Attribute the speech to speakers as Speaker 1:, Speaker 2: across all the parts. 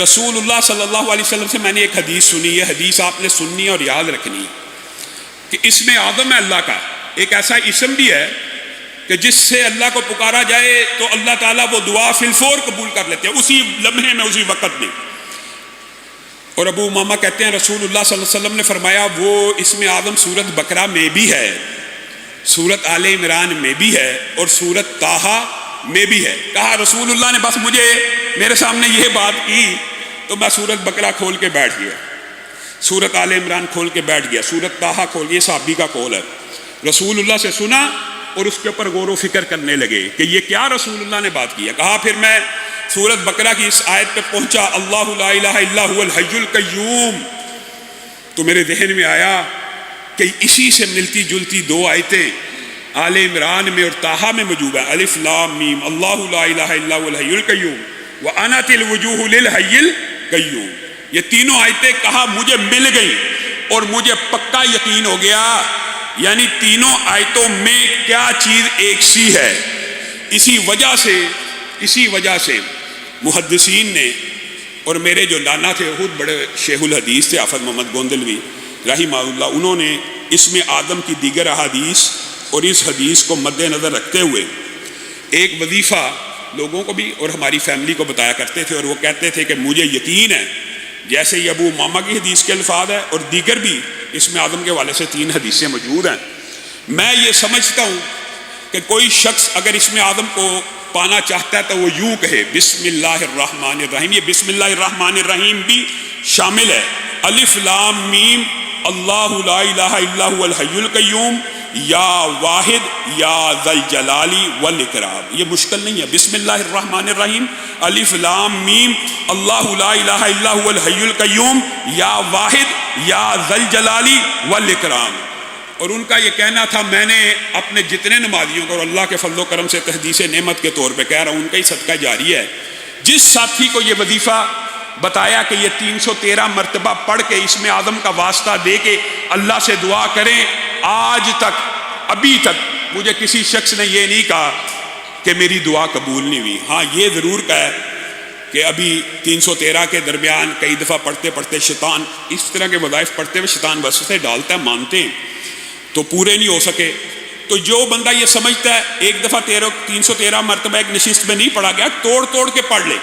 Speaker 1: رسول اللہ صلی اللہ علیہ وسلم سے میں نے ایک حدیث سنی ہے، حدیث آپ نے سننی اور یاد رکھنی کہ اسم اعظم ہے اللہ کا، ایک ایسا اسم بھی ہے کہ جس سے اللہ کو پکارا جائے تو اللہ تعالیٰ وہ دعا فی الفور قبول کر لیتے ہیں، اسی لمحے میں، اسی وقت میں۔ اور ابو امامہ کہتے ہیں رسول اللہ صلی اللہ علیہ وسلم نے فرمایا وہ اسم اعظم سورت بقرہ میں بھی ہے، سورت آل عمران میں بھی ہے، اور سورت طٰہٰ میں بھی ہے۔ کہا رسول اللہ نے بس مجھے میرے سامنے یہ بات کی تو میں سورت بقرہ کھول کے بیٹھ گیا، سورت آل عمران کھول کے بیٹھ گیا، سورت طٰہٰ کھول، یہ صحابی کا قول ہے۔ رسول اللہ سے سنا اور اس کے اوپر غور و فکر کرنے لگے کہ یہ کیا رسول اللہ نے بات کی ہے۔ کہا پھر میں سورت بقرہ کی اس آیت پہ پہنچا، اللہ لا الہ الا هو الحی القیوم، تو میرے ذہن میں آیا کہ اسی سے ملتی جلتی دو آیتیں آل عمران میں اور طٰہٰ میں موجود ہے، الف لام میم، اللہ لا الہ الا هو الحی القیوم وَأَنَتِ الْوُجُوهُ لِلْحَيِّ الْقَيُّومِ، یہ تینوں آیتیں کہا مجھے مل گئی اور مجھے پکا یقین ہو گیا، یعنی تینوں آیتوں میں کیا چیز ایک سی ہے۔ اسی وجہ سے محدثین نے، اور میرے جو نانا تھے خود بڑے شیخ الحدیث تھے حافظ محمد گوندلوی رحمہ اللہ، انہوں نے اسم اعظم کی دیگر احادیث اور اس حدیث کو مد نظر رکھتے ہوئے ایک وظیفہ لوگوں کو بھی اور ہماری فیملی کو بتایا کرتے تھے، اور وہ کہتے تھے کہ مجھے یقین ہے، جیسے یہ ابو امامہ کی حدیث کے الفاظ ہے اور دیگر بھی اسم اعظم کے حوالے سے 3 حدیثیں موجود ہیں، میں یہ سمجھتا ہوں کہ کوئی شخص اگر اسم اعظم کو پانا چاہتا ہے تو وہ یوں کہے بسم اللہ الرحمن الرحیم، یہ بسم اللہ الرحمن الرحیم بھی شامل ہے، الف لام میم اللہ لا الہ الا هو الحی القیوم یا واحد یا ذی الجلال والاکرام، یہ مشکل نہیں ہے، بسم اللہ الرحمن الرحیم الف لام میم اللہ لا الہ الا هو الحی القیوم یا واحد یا ذی الجلال والاکرام۔ اور ان کا یہ کہنا تھا، میں نے اپنے جتنے نمازیوں کو اور اللہ کے فضل و کرم سے تحدیث نعمت کے طور پہ کہہ رہا ہوں، ان کا ہی صدقہ جاری ہے، جس ساتھی کو یہ وظیفہ بتایا کہ یہ 313 مرتبہ پڑھ کے اسم اعظم کا واسطہ دے کے اللہ سے دعا کریں، آج تک ابھی تک مجھے کسی شخص نے یہ نہیں کہا کہ میری دعا قبول نہیں ہوئی۔ ہاں یہ ضرور کہا ہے کہ ابھی 313 کے درمیان کئی دفعہ پڑھتے پڑھتے شیطان اس طرح کے وظائف پڑھتے ہوئے شیطان وسوسے ڈالتا ہے، مانتے ہیں تو پورے نہیں ہو سکے۔ تو جو بندہ یہ سمجھتا ہے ایک دفعہ 313 مرتبہ ایک نشست میں نہیں پڑھا گیا، توڑ توڑ کے پڑھ لے،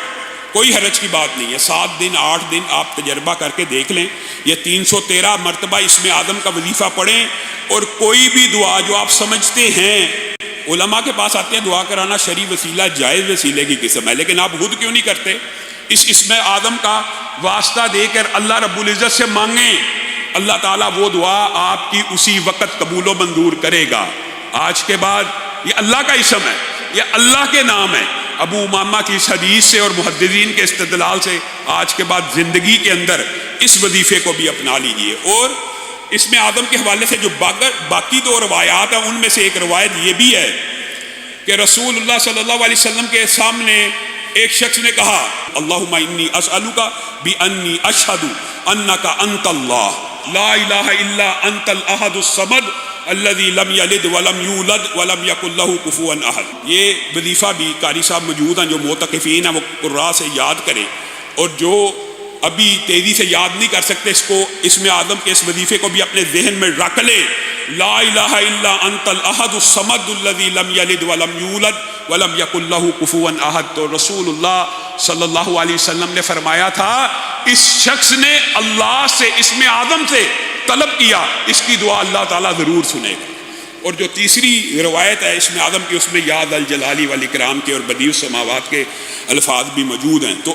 Speaker 1: کوئی حرج کی بات نہیں ہے، 7 دن 8 دن آپ تجربہ کر کے دیکھ لیں، یہ 313 مرتبہ اسم اعظم کا وظیفہ پڑھیں، اور کوئی بھی دعا جو آپ سمجھتے ہیں، علماء کے پاس آتے ہیں دعا کرانا شرعی وسیلہ جائز وسیلے کی قسم ہے، لیکن آپ خود کیوں نہیں کرتے؟ اس اسم اعظم کا واسطہ دے کر اللہ رب العزت سے مانگیں، اللہ تعالیٰ وہ دعا آپ کی اسی وقت قبول و منظور کرے گا۔ آج کے بعد یہ اللہ کا اسم ہے، یہ اللہ کے نام ہے، ابو امامہ کی اس حدیث سے اور محدثین کے استدلال سے آج کے بعد زندگی کے اندر اس وظیفے کو بھی اپنا لیجئے۔ اور اسم اعظم کے حوالے سے جو باقی 2 روایات ہیں، ان میں سے ایک روایت یہ بھی ہے کہ رسول اللہ صلی اللہ علیہ وسلم کے سامنے ایک شخص نے کہا اللہم انی اسألک بانی اشہد انک انت اللہ لا الہ الا انت الاحد الصمد الذی لم یلد ولم یولد ولم یکن لہ کفوا احد۔ یہ وظیفہ بھی قاری صاحب موجود ہیں جو معتکفین ہیں وہ قراء سے یاد کریں، اور جو ابھی تیزی سے یاد نہیں کر سکتے اس کو اسم اعظم کے اس وظیفے کو بھی اپنے ذہن میں رکھ لیں، لا الہ الا انت الاحد الصمد الذی لم یلد ولم یولد ولم یکن لہ کفوا احد۔ تو رسول اللہ صلی اللہ علیہ وسلم نے فرمایا تھا اس شخص نے اللہ سے اسم اعظم سے طلب کیا، اس کی دعا اللہ تعالیٰ ضرور سنے گا۔ اور جو تیسری روایت ہے اسم اعظم کی، اس میں یا ذا الجلال والاکرام کے اور بدیع السماوات کے الفاظ بھی موجود ہیں۔ تو